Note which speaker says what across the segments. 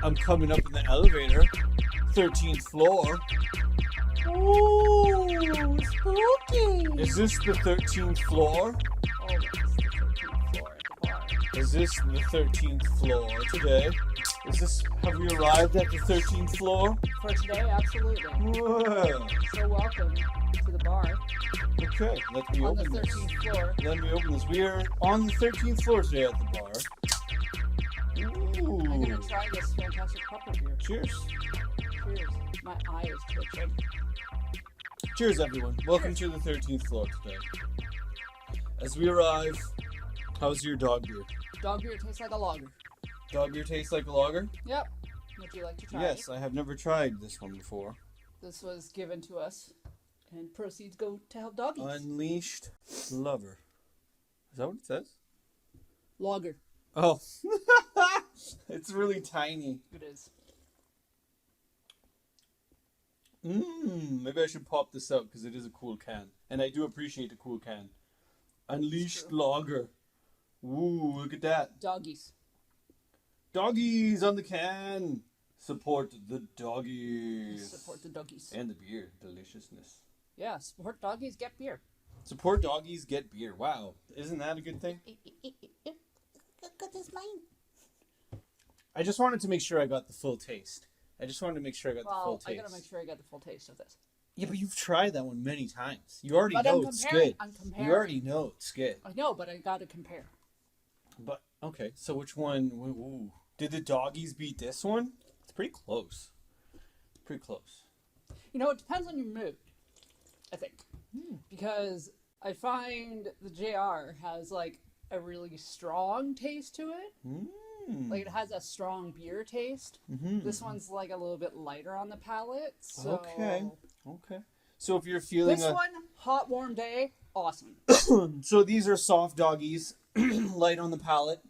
Speaker 1: I'm coming up in the elevator. 13th floor.
Speaker 2: Ooh, spooky.
Speaker 1: Is this the 13th floor?
Speaker 2: Oh, that's the 13th floor at the bar.
Speaker 1: Is this the 13th floor today? Have we arrived at the 13th floor?
Speaker 2: For today, absolutely.
Speaker 1: Whoa.
Speaker 2: So welcome to the bar
Speaker 1: Okay, let me
Speaker 2: on the
Speaker 1: open this.
Speaker 2: 13th floor.
Speaker 1: Let me open this. We are on the 13th floor today at the bar. Ooh.
Speaker 2: I'm going to try this fantastic cup of beer.
Speaker 1: Cheers.
Speaker 2: Cheers. My eye is twitching.
Speaker 1: Cheers, everyone. Welcome to the 13th floor today. As we arrive, how's your dog beer?
Speaker 2: Dog beer tastes like a lager.
Speaker 1: Dog beer tastes like a lager?
Speaker 2: Yep. Would you like to try
Speaker 1: Yes,
Speaker 2: it?
Speaker 1: I have never tried this one before.
Speaker 2: This was given to us, and proceeds go to help doggies.
Speaker 1: Unleashed Lover. Is that what it says?
Speaker 2: Lager.
Speaker 1: Oh. It's really tiny.
Speaker 2: It is.
Speaker 1: Maybe I should pop this out because it is a cool can. And I do appreciate a cool can. Unleashed Lager. Ooh, look at that.
Speaker 2: Doggies.
Speaker 1: Doggies on the can. Support the doggies.
Speaker 2: Support the doggies.
Speaker 1: And the beer. Deliciousness.
Speaker 2: Yeah, support doggies, get beer.
Speaker 1: Support doggies, get beer. Wow. Isn't that a good thing?
Speaker 2: Good as mine.
Speaker 1: I just wanted to make sure I got the full taste. I just wanted to make sure I got the full
Speaker 2: Well,
Speaker 1: taste.
Speaker 2: I gotta make sure I got the full taste of this.
Speaker 1: Yeah, but you've tried that one many times. You already
Speaker 2: But
Speaker 1: know it's good.
Speaker 2: I'm comparing.
Speaker 1: You already know it's good.
Speaker 2: I know, but I gotta compare.
Speaker 1: But, okay, so which one? Ooh. Did the doggies beat this one? It's pretty close. Pretty close.
Speaker 2: You know, it depends on your mood, I think. Because I find the JR has, like, a really strong taste to it. Like, it has a strong beer taste. This one's, like, a little bit lighter on the palate. So
Speaker 1: Okay. So if you're feeling
Speaker 2: this one, hot, warm day, awesome.
Speaker 1: So these are soft doggies, light on the palate,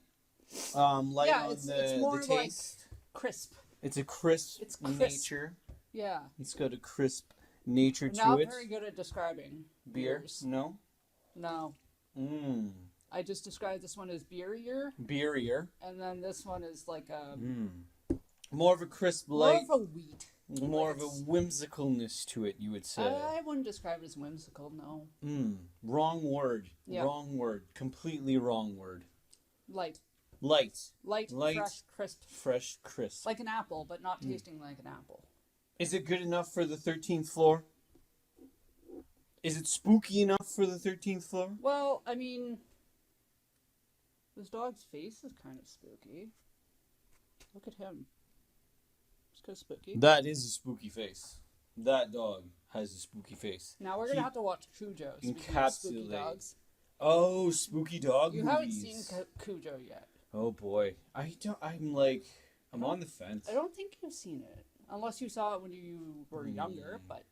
Speaker 1: light
Speaker 2: Yeah,
Speaker 1: on
Speaker 2: it's
Speaker 1: the
Speaker 2: more
Speaker 1: taste.
Speaker 2: like crisp.
Speaker 1: It's a crisp,
Speaker 2: It's crisp.
Speaker 1: nature.
Speaker 2: Yeah.
Speaker 1: It's got a crisp nature
Speaker 2: I'm
Speaker 1: to
Speaker 2: not
Speaker 1: it.
Speaker 2: very good at describing
Speaker 1: Beer?
Speaker 2: beers.
Speaker 1: No?
Speaker 2: No. I just described this one as beerier,
Speaker 1: Beerier.
Speaker 2: and then this one is like a
Speaker 1: More of a crisp
Speaker 2: more
Speaker 1: light.
Speaker 2: of a wheat.
Speaker 1: More of a
Speaker 2: It's-
Speaker 1: whimsicalness to it, you would say.
Speaker 2: I wouldn't describe it as whimsical, no.
Speaker 1: Wrong word.
Speaker 2: Yeah.
Speaker 1: Wrong word. Completely wrong word.
Speaker 2: Light.
Speaker 1: Light.
Speaker 2: Light, fresh, crisp.
Speaker 1: Fresh, crisp.
Speaker 2: Like an apple, but not tasting like an apple.
Speaker 1: Is it good enough for the 13th floor? Is it spooky enough for the 13th floor?
Speaker 2: Well, I mean, this dog's face is kind of spooky. Look at him. It's kind of spooky.
Speaker 1: That is a spooky face. That dog has a spooky face.
Speaker 2: Now we're going to have to watch Cujo. Speaking of spooky
Speaker 1: encapsulate-
Speaker 2: dogs.
Speaker 1: Oh, spooky dog
Speaker 2: You
Speaker 1: movies.
Speaker 2: haven't seen Cujo yet.
Speaker 1: Oh boy. I'm on the fence.
Speaker 2: I don't think you've seen it. Unless you saw it when you were younger, but...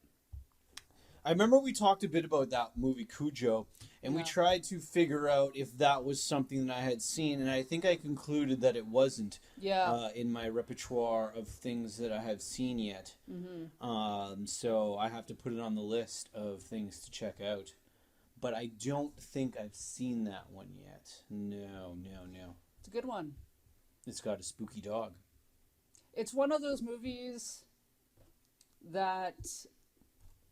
Speaker 1: I remember we talked a bit about that movie Cujo, and we tried to figure out if that was something that I had seen, and I think I concluded that it wasn't in my repertoire of things that I have seen yet. So I have to put it on the list of things to check out. But I don't think I've seen that one yet. No.
Speaker 2: It's a good one.
Speaker 1: It's got a spooky dog.
Speaker 2: It's one of those movies that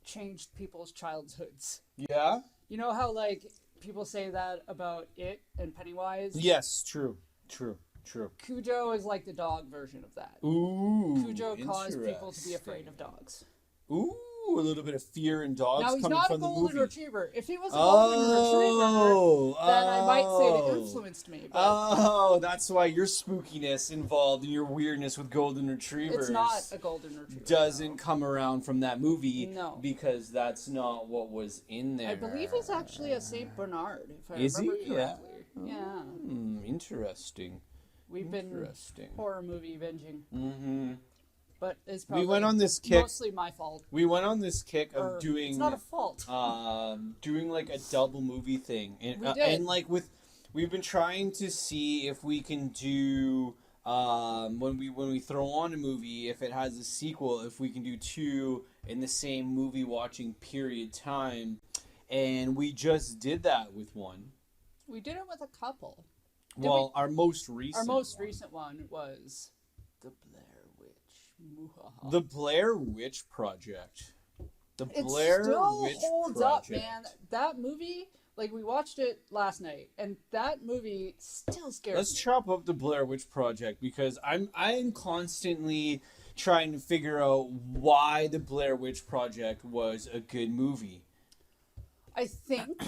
Speaker 2: changed people's childhoods.
Speaker 1: Yeah?
Speaker 2: You know how, like, people say that about It and Pennywise?
Speaker 1: Yes, true.
Speaker 2: Cujo is like the dog version of that.
Speaker 1: Ooh,
Speaker 2: Cujo caused people to be afraid of dogs.
Speaker 1: Ooh, a little bit of fear in dogs
Speaker 2: Now, he's
Speaker 1: coming
Speaker 2: not a
Speaker 1: from the
Speaker 2: golden
Speaker 1: movie.
Speaker 2: retriever. If he was a golden retriever, then I might say it influenced me. But
Speaker 1: Oh, that's why your spookiness involved and your weirdness with golden retrievers
Speaker 2: it's not a golden retriever.
Speaker 1: doesn't come around from that movie.
Speaker 2: No.
Speaker 1: Because that's not what was in there.
Speaker 2: I believe it's actually a Saint Bernard, if I
Speaker 1: Is he?
Speaker 2: remember correctly. Yeah.
Speaker 1: Interesting.
Speaker 2: We've been horror movie binging. But it's probably
Speaker 1: We went on this kick.
Speaker 2: mostly my fault.
Speaker 1: We went on this kick of
Speaker 2: Or,
Speaker 1: doing.
Speaker 2: It's not a fault.
Speaker 1: Doing like a double movie thing, and
Speaker 2: We did.
Speaker 1: and like we've been trying to see if we can do when we throw on a movie, if it has a sequel, if we can do two in the same movie watching period time, and we just did that with one.
Speaker 2: We did it with a couple.
Speaker 1: Our most recent.
Speaker 2: Our most recent one was the Blair
Speaker 1: The Blair Witch Project.
Speaker 2: It still holds up, man. That movie, like, we watched it last night, and that movie still scares me.
Speaker 1: Let's chop up the Blair Witch Project, because I'm constantly trying to figure out why the Blair Witch Project was a good movie.
Speaker 2: I think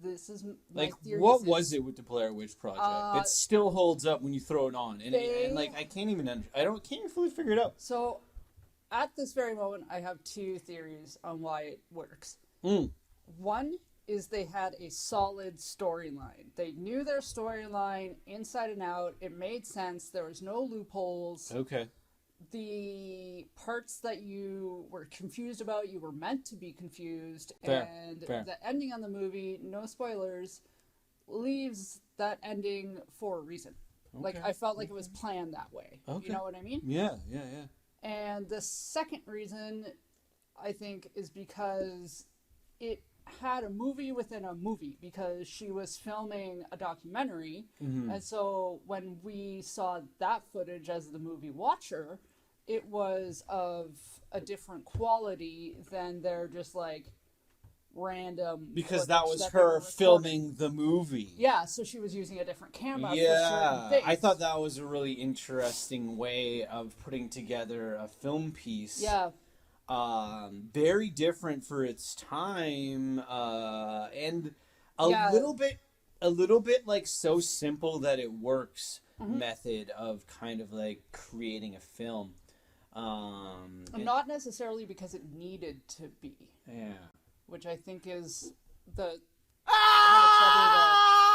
Speaker 2: this is my
Speaker 1: like,
Speaker 2: theory.
Speaker 1: What was it with the Blair Witch Project that still holds up when you throw it on? And like, I can't even fully figure it out.
Speaker 2: So, at this very moment, I have two theories on why it works. One is they had a solid storyline. They knew their storyline inside and out. It made sense. There was no loopholes.
Speaker 1: Okay.
Speaker 2: The parts that you were confused about, you were meant to be confused.
Speaker 1: Fair.
Speaker 2: The ending on the movie, no spoilers, leaves that ending for a reason. Okay. Like, I felt like it was planned that way. Okay. You know what I mean?
Speaker 1: Yeah.
Speaker 2: And the second reason, I think, is because it had a movie within a movie, because she was filming a documentary. And so when we saw that footage as the movie watcher, it was of a different quality than their just like random,
Speaker 1: because that was her filming the movie.
Speaker 2: Yeah, so she was using a different camera for certain things.
Speaker 1: I thought that was a really interesting way of putting together a film piece.
Speaker 2: Yeah.
Speaker 1: Very different for its time, and a little bit like so simple that it works method of kind of like creating a film.
Speaker 2: Not necessarily because it needed to be. Yeah. Which I think is the kind of trouble that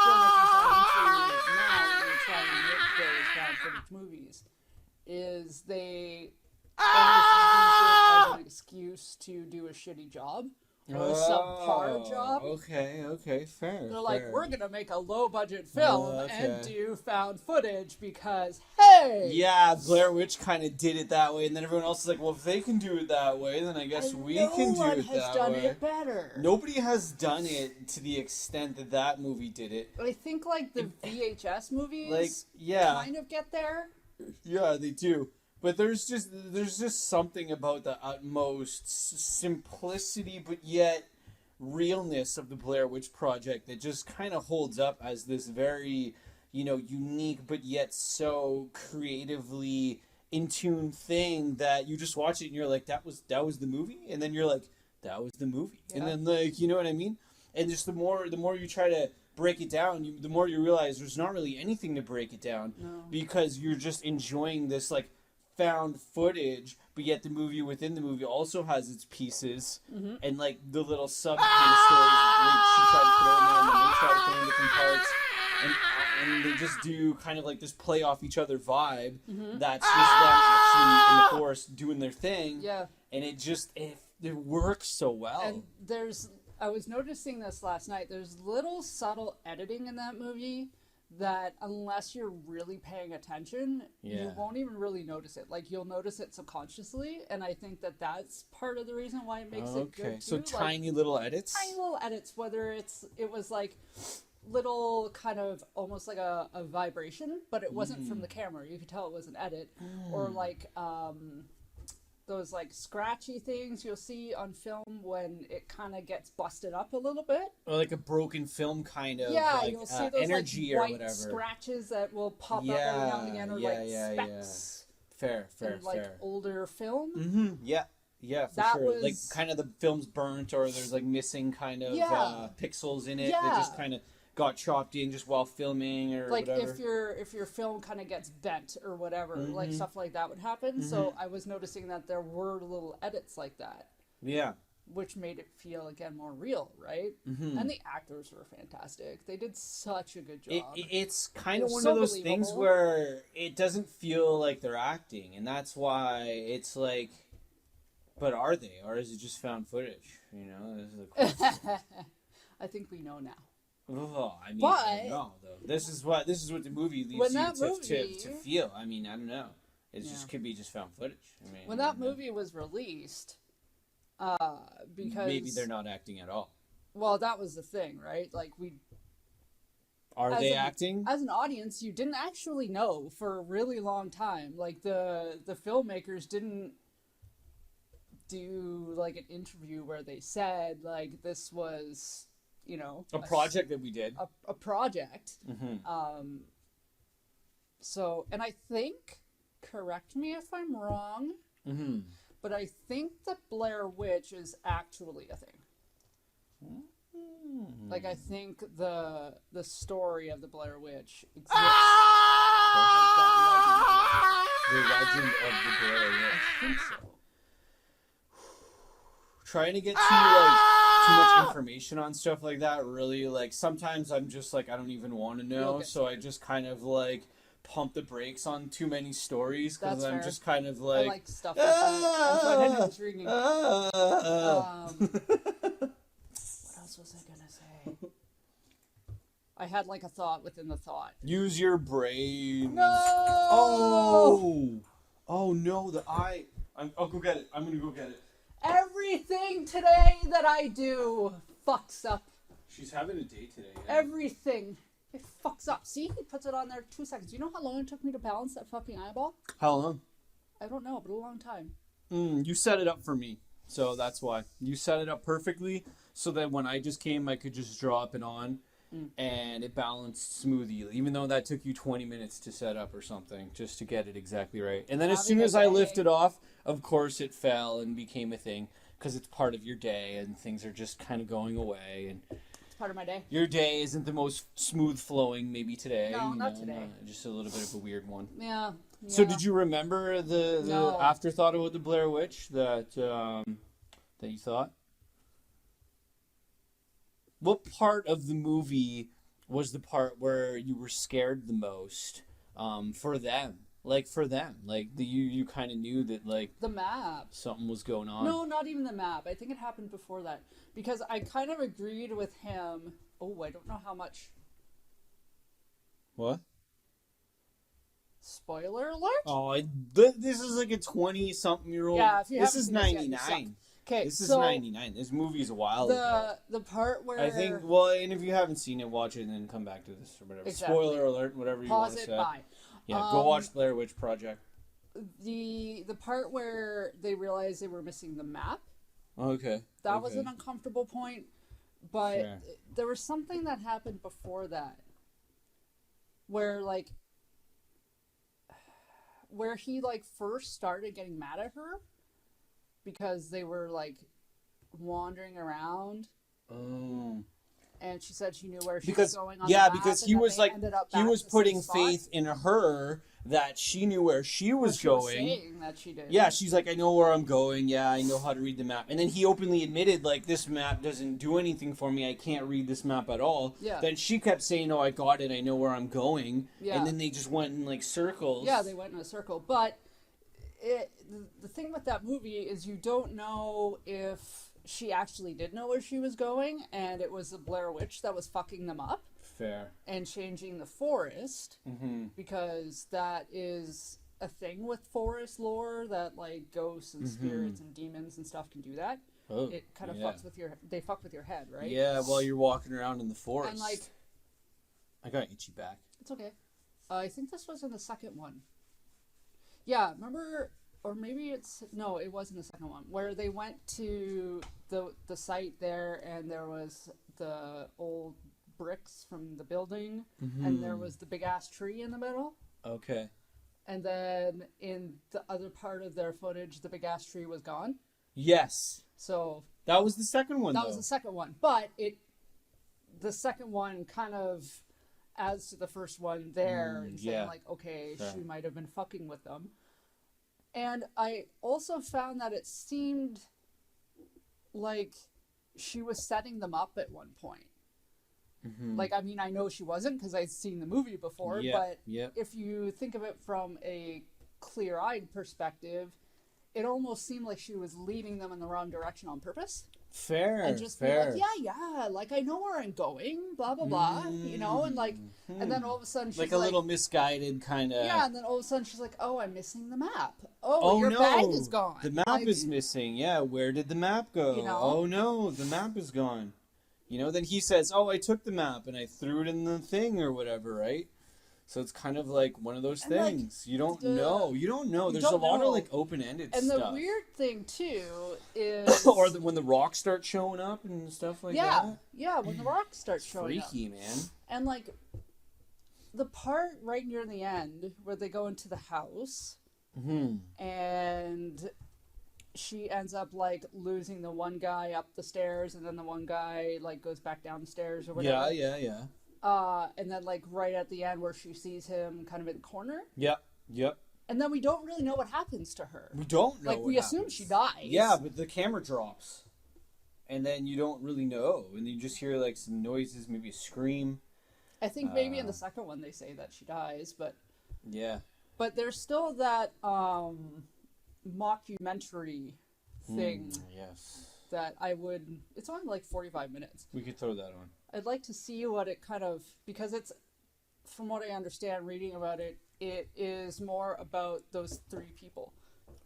Speaker 2: filmmakers are into now when they're trying to make those found footage movies, is they almost use it as an excuse to do a shitty job. Or a subpar job.
Speaker 1: Okay, fair.
Speaker 2: They're like, we're gonna make a low-budget film and do found footage because, hey!
Speaker 1: Yeah, Blair Witch kind of did it that way, and then everyone else is like, well, if they can do it that way, then I guess we can do it that way. No one
Speaker 2: has done it better.
Speaker 1: Nobody has done it to the extent that movie did it.
Speaker 2: I think, like, the VHS movies kind of get there.
Speaker 1: Yeah, they do. But there's just something about the utmost simplicity, but yet realness of the Blair Witch Project that just kind of holds up as this very, unique, but yet so creatively in tune thing that you just watch it and you're like, that was the movie, and then you're like, that was the movie, and then like, you know what I mean? And just the more you try to break it down, the more you realize there's not really anything to break it down, because you're just enjoying this like found footage, but yet the movie within the movie also has its pieces, and like the little sub kind of stories like she tried to throw in there, and then they try to throw in different parts, and they just do kind of like this play off each other vibe. That's just them actually in the forest doing their thing, and it works so well.
Speaker 2: And I was noticing this last night, there's little subtle editing in that movie that unless you're really paying attention, you won't even really notice it. Like, you'll notice it subconsciously, and I think that's part of the reason why it makes it good too.
Speaker 1: So tiny little edits?
Speaker 2: Tiny little edits, whether it was like little kind of almost like a vibration, but it wasn't from the camera. You could tell it was an edit. Or like those like scratchy things you'll see on film when it kind of gets busted up a little bit,
Speaker 1: or like a broken film kind of
Speaker 2: you'll see those
Speaker 1: energy
Speaker 2: like
Speaker 1: or
Speaker 2: white
Speaker 1: whatever
Speaker 2: scratches that will pop up every now and again, or like specks.
Speaker 1: Fair.
Speaker 2: Like older film.
Speaker 1: Yeah, for sure. Like kind of the film's burnt, or there's like missing kind of pixels in it that just kind of got chopped in just while filming, or
Speaker 2: like
Speaker 1: whatever.
Speaker 2: if your film kind of gets bent or whatever, like stuff like that would happen. So I was noticing that there were little edits like that.
Speaker 1: Yeah.
Speaker 2: Which made it feel again more real, right? And the actors were fantastic. They did such a good job.
Speaker 1: It's kind of one of those things where it doesn't feel like they're acting, and that's why it's like, but are they, or is it just found footage? This is a question.
Speaker 2: I think we know now.
Speaker 1: Oh, I mean, I don't know, though. This is what the movie leads you to feel. I mean, I don't know. It just could be just found footage. I mean,
Speaker 2: when that movie was released, because
Speaker 1: maybe they're not acting at all.
Speaker 2: Well, that was the thing, right? Like
Speaker 1: Are they acting?
Speaker 2: As an audience, you didn't actually know for a really long time. Like, the filmmakers didn't do, like, an interview where they said, like, this was, you know...
Speaker 1: A project that we did.
Speaker 2: A project.
Speaker 1: Mm-hmm.
Speaker 2: So, and I think, correct me if I'm wrong,
Speaker 1: mm-hmm.
Speaker 2: but I think the Blair Witch is actually a thing.
Speaker 1: Mm-hmm.
Speaker 2: Like, I think the story of the Blair Witch exists.
Speaker 1: The legend of the Blair Witch.
Speaker 2: I think so.
Speaker 1: Trying to get too much information on stuff like that, really, like, sometimes I'm just like, I don't even want to know, so I just kind of, like, pump the brakes on too many stories, because I'm just kind of like...
Speaker 2: I like stuff like that. I find it intriguing. What else was I gonna say? I had, like, a thought within the thought.
Speaker 1: Use your brain.
Speaker 2: No!
Speaker 1: Oh, no, the eye. I'll go get it. I'm gonna go get it.
Speaker 2: Everything today that I do fucks up.
Speaker 1: She's having a day today. Yeah.
Speaker 2: Everything. It fucks up. See? He puts it on there 2 seconds. You know how long it took me to balance that fucking eyeball?
Speaker 1: How long?
Speaker 2: I don't know, but a long time.
Speaker 1: You set it up for me, so that's why. You set it up perfectly, so that when I just came, I could just drop it on, and it balanced smoothly, even though that took you 20 minutes to set up or something, just to get it exactly right. And then as soon as I lifted off, of course it fell and became a thing, because it's part of your day, and things are just kind of going away, and...
Speaker 2: Part of my day.
Speaker 1: Your day isn't the most smooth flowing maybe today.
Speaker 2: No, not today.
Speaker 1: Just a little bit of a weird one.
Speaker 2: Yeah.
Speaker 1: So did you remember the afterthought about the Blair Witch that you thought? What part of the movie was the part where you were scared the most for them? Like, you kind of knew that, like...
Speaker 2: The map.
Speaker 1: Something was going on.
Speaker 2: No, not even the map. I think it happened before that. Because I kind of agreed with him. Oh, I don't know how much...
Speaker 1: What?
Speaker 2: Spoiler alert?
Speaker 1: Oh, this is like a 20-something-year-old...
Speaker 2: Yeah, if you
Speaker 1: This is
Speaker 2: haven't seen
Speaker 1: 99.
Speaker 2: Okay,
Speaker 1: this is 99. This movie is a while ago.
Speaker 2: The part where...
Speaker 1: I think, well, and if you haven't seen it, watch it and then come back to this or whatever.
Speaker 2: Exactly.
Speaker 1: Spoiler alert, whatever you want to say.
Speaker 2: Pause it, bye.
Speaker 1: Yeah, go watch Blair Witch Project.
Speaker 2: The part where they realized they were missing the map.
Speaker 1: Okay.
Speaker 2: That was an uncomfortable point, but
Speaker 1: Fair.
Speaker 2: There was something that happened before that, where he first started getting mad at her because they were wandering around.
Speaker 1: Oh.
Speaker 2: And she said she knew where she was going on
Speaker 1: the map,
Speaker 2: because
Speaker 1: he was putting faith in her that she knew where she was going.
Speaker 2: Saying that she did.
Speaker 1: Yeah, she's like, I know where I'm going. Yeah, I know how to read the map. And then he openly admitted, this map doesn't do anything for me. I can't read this map at all.
Speaker 2: Yeah.
Speaker 1: Then she kept saying, oh, I got it. I know where I'm going.
Speaker 2: Yeah.
Speaker 1: And then they just went in circles.
Speaker 2: Yeah, they went in a circle. But the thing with that movie is you don't know if she actually did know where she was going, and it was the Blair Witch that was fucking them up.
Speaker 1: Fair.
Speaker 2: And changing the forest, because that is a thing with forest lore, that ghosts and spirits and demons and stuff can do that.
Speaker 1: Oh,
Speaker 2: it kind of fucks with they fuck with your head, right?
Speaker 1: Yeah, while you're walking around in the forest.
Speaker 2: And
Speaker 1: I got itchy back.
Speaker 2: It's okay. I think this was in the second one. Yeah, remember... Or maybe it wasn't the second one, where they went to the site there, and there was the old bricks from the building, and there was the big ass tree in the middle.
Speaker 1: Okay.
Speaker 2: And then in the other part of their footage, the big ass tree was gone.
Speaker 1: Yes.
Speaker 2: So
Speaker 1: that was the second one.
Speaker 2: That was the second one, but the second one kind of adds to the first one there, and saying okay, she might have been fucking with them. And I also found that it seemed like she was setting them up at one point. I know she wasn't because I'd seen the movie before, but if you think of it from a clear-eyed perspective, it almost seemed like she was leading them in the wrong direction on purpose.
Speaker 1: Fair.
Speaker 2: And just
Speaker 1: fair.
Speaker 2: be I know where I'm going, blah, blah, blah, and then all of a sudden she's
Speaker 1: a little misguided kind of...
Speaker 2: Yeah, and then all of a sudden she's like, oh, I'm missing the map. Oh your bag is gone.
Speaker 1: The map is missing. Yeah, where did the map go? Oh no, the map is gone. Then he says, "Oh, I took the map and I threw it in the thing or whatever," right? So it's kind of like one of those things. You don't know. You don't know. There's a lot of like open-ended stuff.
Speaker 2: And the weird thing too is,
Speaker 1: or when the rocks start showing up and stuff like that.
Speaker 2: Yeah, when the rocks start showing up.
Speaker 1: Freaky, man.
Speaker 2: And like the part right near the end where they go into the house, and she ends up like losing the one guy up the stairs, and then the one guy like goes back down the stairs or whatever.
Speaker 1: Yeah.
Speaker 2: And then like right at the end where she sees him kind of in the corner.
Speaker 1: Yep.
Speaker 2: And then we don't really know what happens to her.
Speaker 1: We don't know.
Speaker 2: Like we assume she dies.
Speaker 1: Yeah, but the camera drops, and then you don't really know, and you just hear like some noises, maybe a scream.
Speaker 2: I think maybe in the second one they say that she dies, but
Speaker 1: yeah.
Speaker 2: But there's still that mockumentary thing.
Speaker 1: Yes.
Speaker 2: That I would. It's only like 45 minutes.
Speaker 1: We could throw that on.
Speaker 2: I'd like to see what it kind of, because it's, from what I understand, reading about it, it is more about those three people.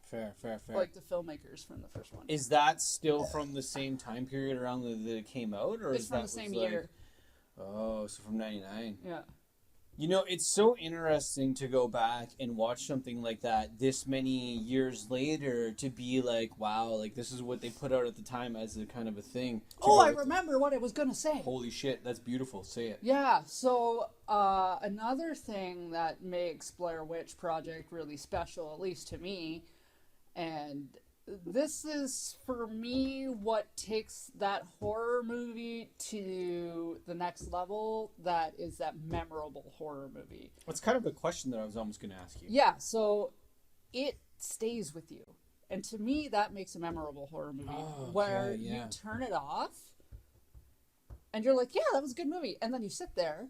Speaker 1: Fair.
Speaker 2: Like the filmmakers from the first one.
Speaker 1: Is that still from the same time period around that it came out, or
Speaker 2: it's
Speaker 1: is
Speaker 2: from
Speaker 1: that
Speaker 2: the same year?
Speaker 1: Oh, so from 99.
Speaker 2: Yeah.
Speaker 1: It's so interesting to go back and watch something like that this many years later to be like, wow, like this is what they put out at the time as a kind of a thing.
Speaker 2: Oh, I remember what I was going to say.
Speaker 1: Holy shit, that's beautiful. Say it.
Speaker 2: Yeah, so another thing that makes Blair Witch Project really special, at least to me, and this is, for me, what takes that horror movie to the next level, that is that memorable horror movie.
Speaker 1: It's kind of a question that I was almost going to ask you.
Speaker 2: Yeah, so it stays with you. And to me, that makes a memorable horror movie, where you turn it off, and you're like, yeah, that was a good movie. And then you sit there.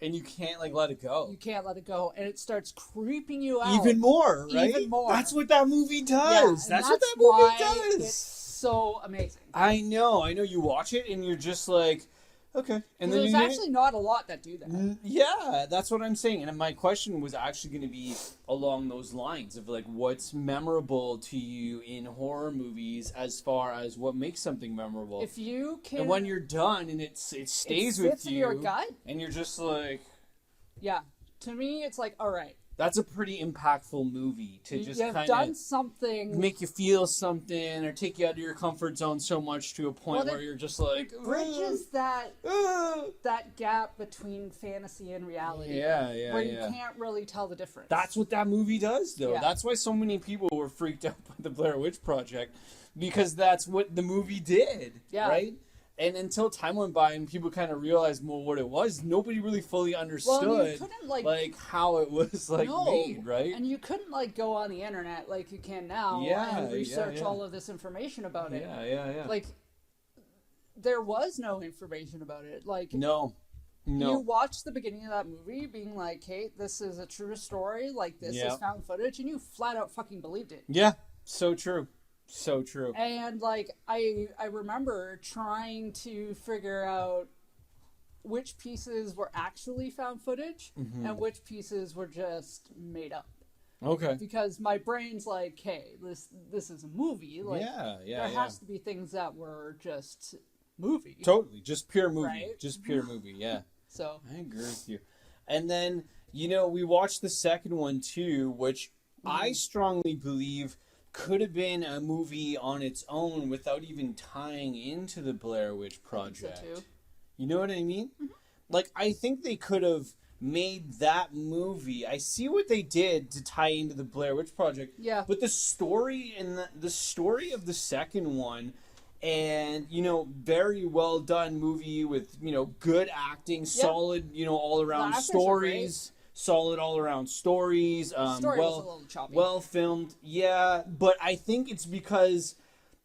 Speaker 1: And you can't, like, let it go.
Speaker 2: You can't let it go. And it starts creeping you out.
Speaker 1: Even more, right?
Speaker 2: Even more.
Speaker 1: That's what that movie does.
Speaker 2: Yeah,
Speaker 1: that's what that movie does.
Speaker 2: It's so amazing.
Speaker 1: I know. You watch it and you're just like, okay. And then
Speaker 2: there's actually not a lot that do that.
Speaker 1: Yeah, that's what I'm saying. And my question was actually going to be along those lines of like, what's memorable to you in horror movies as far as what makes something memorable?
Speaker 2: If you can,
Speaker 1: and when you're done and it stays with you,
Speaker 2: in your gut,
Speaker 1: and you're just like,
Speaker 2: yeah. To me, it's like, all right.
Speaker 1: That's a pretty impactful movie to just kind of
Speaker 2: done something,
Speaker 1: make you feel something, or take you out of your comfort zone so much to a point where you're just like,
Speaker 2: bridges that gap between fantasy and reality.
Speaker 1: Yeah.
Speaker 2: Where you can't really tell the difference.
Speaker 1: That's what that movie does, though.
Speaker 2: Yeah.
Speaker 1: That's why so many people were freaked out by the Blair Witch Project, because that's what the movie did, right? And until time went by and people kind of realized more what it was, nobody really fully understood like how it was made, right?
Speaker 2: And you couldn't go on the internet like you can now and research all of this information about it.
Speaker 1: Yeah.
Speaker 2: Like, there was no information about it.
Speaker 1: No.
Speaker 2: You watched the beginning of that movie being like, hey, this is a true story, this is found footage, and you flat out fucking believed it.
Speaker 1: Yeah, so true. So true.
Speaker 2: And I remember trying to figure out which pieces were actually found footage and which pieces were just made up.
Speaker 1: Okay.
Speaker 2: Because my brain's like, hey, this is a movie. There has to be things that were just movie.
Speaker 1: Totally, just pure movie.
Speaker 2: Right?
Speaker 1: Just pure movie. Yeah.
Speaker 2: So
Speaker 1: I agree with you. And then we watched the second one too, which I strongly believe could have been a movie on its own without even tying into the Blair Witch Project.
Speaker 2: I think so too.
Speaker 1: You know what I mean? Mm-hmm. I think they could have made that movie. I see what they did to tie into the Blair Witch Project.
Speaker 2: Yeah.
Speaker 1: But the story and the story of the second one, and very well done movie with good acting, solid all around stories. Solid all-around stories.
Speaker 2: Story was a little choppy.
Speaker 1: Well filmed, yeah. But I think it's because,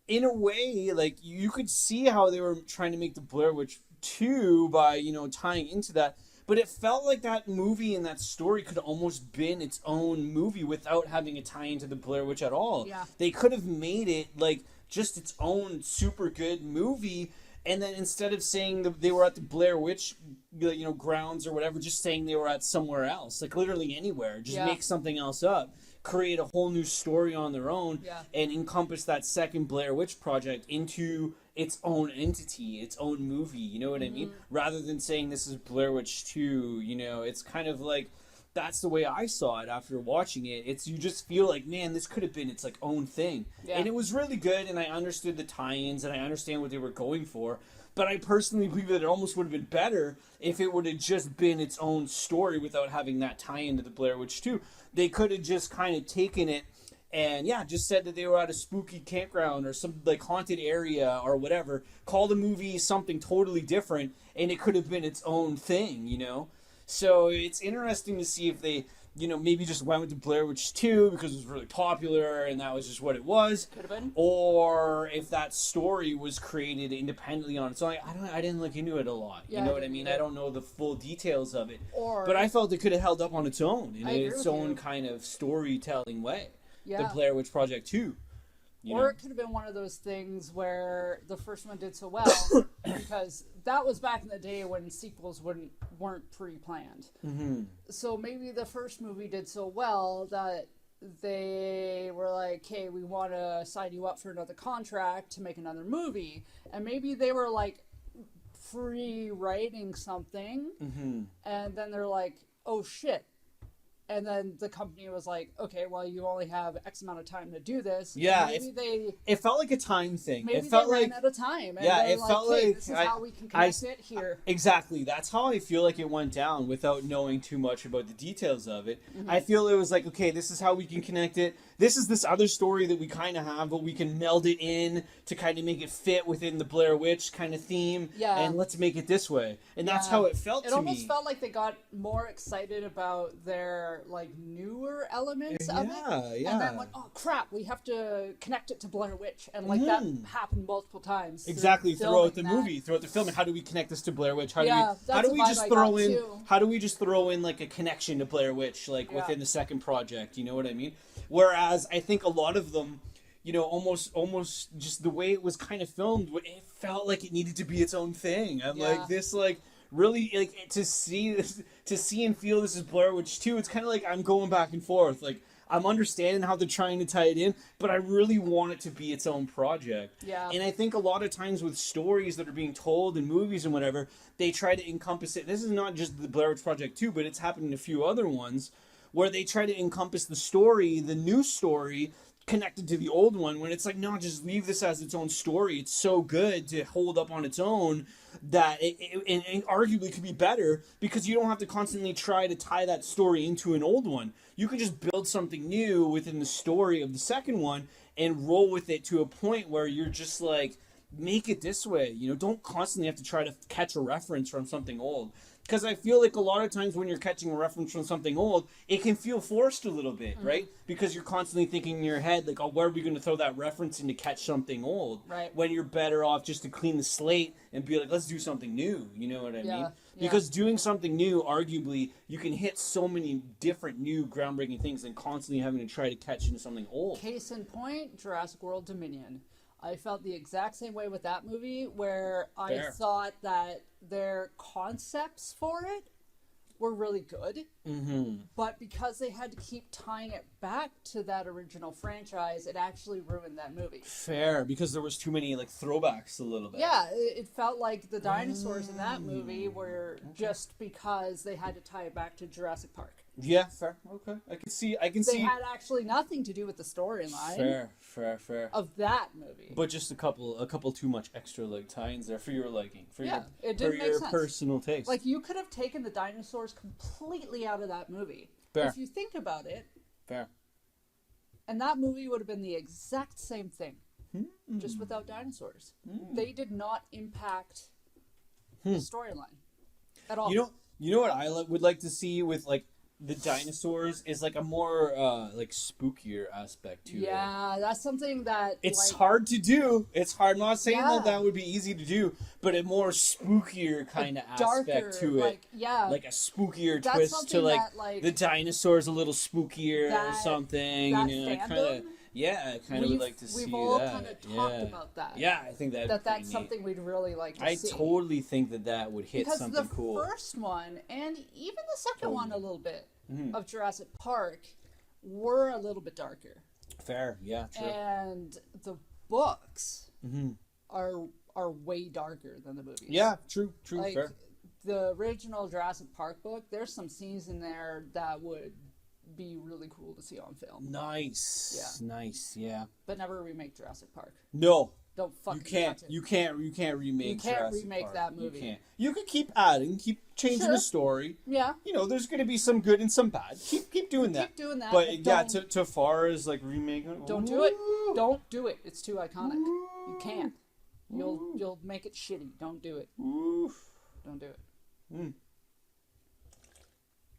Speaker 1: in a way, you could see how they were trying to make the Blair Witch 2 by tying into that. But it felt like that movie and that story could almost been its own movie without having a tie into the Blair Witch at all.
Speaker 2: Yeah.
Speaker 1: They could have made it just its own super good movie. And then instead of saying that they were at the Blair Witch, grounds or whatever, just saying they were at somewhere else, literally anywhere. Just make something else up, create a whole new story on their own, and encompass that second Blair Witch Project into its own entity, its own movie, you know what I mean? Rather than saying this is Blair Witch 2, you know, it's kind of like, that's the way I saw it after watching it. It's, you just feel like, man, this could have been its like own thing. Yeah. And it was really good, and I understood the tie-ins, and I understand what they were going for. But I personally believe that it almost would have been better if it would have just been its own story without having that tie-in to the Blair Witch 2. They could have just kind of taken it and, yeah, just said that they were at a spooky campground or some, like, haunted area or whatever. Call the movie something totally different, and it could have been its own thing, you know? So it's interesting to see if they, you know, maybe just went with the Blair Witch 2 because it was really popular and that was just what it was.
Speaker 2: Could have been.
Speaker 1: Or if that story was created independently on its own. I didn't look into it a lot. Yeah, you know what I mean? I don't know the full details of it. But I felt it could have held up on its own in its own kind of storytelling way. Yeah. The Blair Witch Project 2.
Speaker 2: Or it could have been one of those things where the first one did so well because that was back in the day when sequels weren't pre-planned. Mm-hmm. So maybe the first movie did so well that they were like, hey, we want to sign you up for another contract to make another movie. And maybe they were like free-writing something. Mm-hmm. And then they're like, oh shit. And then the company was like, okay, well, you only have X amount of time to do this.
Speaker 1: Yeah, it felt like a time thing.
Speaker 2: Maybe
Speaker 1: it felt
Speaker 2: they ran
Speaker 1: like,
Speaker 2: out of time. And
Speaker 1: yeah,
Speaker 2: it
Speaker 1: like, felt like...
Speaker 2: This is how we can connect it here.
Speaker 1: Exactly. That's how I feel like it went down without knowing too much about the details of it. Mm-hmm. I feel it was like, okay, this is how we can connect it. This is this other story that we kind of have, but we can meld it in to kind of make it fit within the Blair Witch kind of theme. Yeah. And let's make it this way. And that's how it felt to me. It almost
Speaker 2: felt like they got more excited about their, like, newer elements of it. Yeah. And then went, oh, crap, we have to connect it to Blair Witch. And, like, that happened multiple times.
Speaker 1: Exactly. Throughout the movie, throughout the film. How do we connect this to Blair Witch? How do we just throw in, like, a connection to Blair Witch, like, within the second project? You know what I mean? Whereas I think a lot of them, you know, almost just the way it was kind of filmed, it felt like it needed to be its own thing. I'm like, this, like, really, like, to see and feel this is Blair Witch 2, it's kind of like I'm going back and forth. Like, I'm understanding how they're trying to tie it in, but I really want it to be its own project. Yeah. And I think a lot of times with stories that are being told in movies and whatever, they try to encompass it. This is not just the Blair Witch Project 2, but it's happened in a few other ones, where they try to encompass the story, the new story, connected to the old one, when it's like, no, just leave this as its own story. It's so good to hold up on its own that it arguably could be better because you don't have to constantly try to tie that story into an old one. You can just build something new within the story of the second one and roll with it to a point where you're just like, make it this way. You know, don't constantly have to try to catch a reference from something old. Because I feel like a lot of times when you're catching a reference from something old, it can feel forced a little bit, right? Because you're constantly thinking in your head, like, oh, where are we going to throw that reference in to catch something old? Right. When you're better off just to clean the slate and be like, let's do something new. You know what I mean? Yeah. Because doing something new, arguably, you can hit so many different new groundbreaking things than constantly having to try to catch into something old.
Speaker 2: Case in point, Jurassic World Dominion. I felt the exact same way with that movie, where I thought that their concepts for it were really good, but because they had to keep tying it back to that original franchise, it actually ruined that movie.
Speaker 1: Fair, because there was too many like throwbacks a little bit.
Speaker 2: Yeah, it felt like the dinosaurs in that movie were just because they had to tie it back to Jurassic Park.
Speaker 1: Yeah, fair. Okay, I can see.
Speaker 2: They had actually nothing to do with the storyline.
Speaker 1: Fair.
Speaker 2: Of that movie.
Speaker 1: But just a couple too much extra like tie-ins there for your liking,
Speaker 2: it didn't make sense.
Speaker 1: Personal taste.
Speaker 2: Like, you could have taken the dinosaurs completely out of that movie.
Speaker 1: Fair.
Speaker 2: If you think about it.
Speaker 1: Fair.
Speaker 2: And that movie would have been the exact same thing, just without dinosaurs. They did not impact the storyline at all.
Speaker 1: You know what I would like to see with like the dinosaurs is like a more like spookier aspect to it.
Speaker 2: Yeah, that's something that
Speaker 1: it's hard to do. It's hard. I'm not saying that would be easy to do, but a more spookier kind of aspect to it. Like a spookier twist to like the dinosaurs a little spookier or something.
Speaker 2: That
Speaker 1: you know, kind of would like to see that.
Speaker 2: We've all kind of talked about that.
Speaker 1: Yeah, I think that's
Speaker 2: something we'd really like to see.
Speaker 1: I totally think that would hit something cool.
Speaker 2: Because the first one, and even the second one a little bit, of Jurassic Park, were a little bit darker.
Speaker 1: Fair, yeah, true.
Speaker 2: And the books are are way darker than the movies.
Speaker 1: Yeah, true,
Speaker 2: Like,
Speaker 1: fair.
Speaker 2: the original Jurassic Park book, there's some scenes in there that would be really cool to see on film.
Speaker 1: Nice.
Speaker 2: Yeah.
Speaker 1: Nice, yeah.
Speaker 2: But never remake Jurassic Park.
Speaker 1: No.
Speaker 2: Don't fucking touch it.
Speaker 1: You can't remake.
Speaker 2: You can't
Speaker 1: Jurassic
Speaker 2: remake
Speaker 1: Park.
Speaker 2: that movie.
Speaker 1: You can't. You could keep adding, keep changing the story.
Speaker 2: Yeah.
Speaker 1: You know, there's going to be some good and some bad. Keep doing that.
Speaker 2: Keep doing that.
Speaker 1: But yeah, to far as like remaking.
Speaker 2: Don't do it. Don't do it. It's too iconic. You can't. You'll make it shitty. Don't do it.
Speaker 1: Oof.
Speaker 2: Don't do it.
Speaker 1: Mm.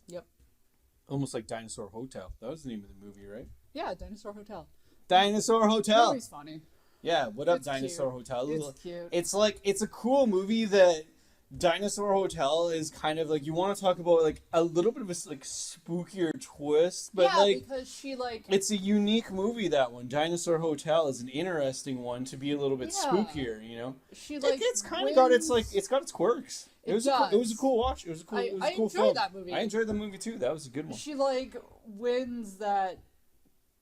Speaker 2: Yep.
Speaker 1: Almost like Dinosaur Hotel. That was the name of the movie, right?
Speaker 2: Yeah, Dinosaur Hotel.
Speaker 1: Dinosaur Hotel.
Speaker 2: Movie's funny.
Speaker 1: Yeah, what up,
Speaker 2: It's
Speaker 1: Dinosaur
Speaker 2: cute.
Speaker 1: Hotel?
Speaker 2: It's cute.
Speaker 1: It's like, it's a cool movie that Dinosaur Hotel is kind of like, you want to talk about like a little bit of a like spookier twist, but
Speaker 2: yeah,
Speaker 1: like,
Speaker 2: because she like...
Speaker 1: it's a unique movie, that one. Dinosaur Hotel is an interesting one to be a little bit
Speaker 2: Yeah.
Speaker 1: spookier, you know?
Speaker 2: She like
Speaker 1: It's kind of got its like, it's got its quirks. It was a cool watch. It was a cool, it was a cool
Speaker 2: enjoyed
Speaker 1: film.
Speaker 2: that movie.
Speaker 1: I enjoyed the movie too. That was a good one.
Speaker 2: She like wins that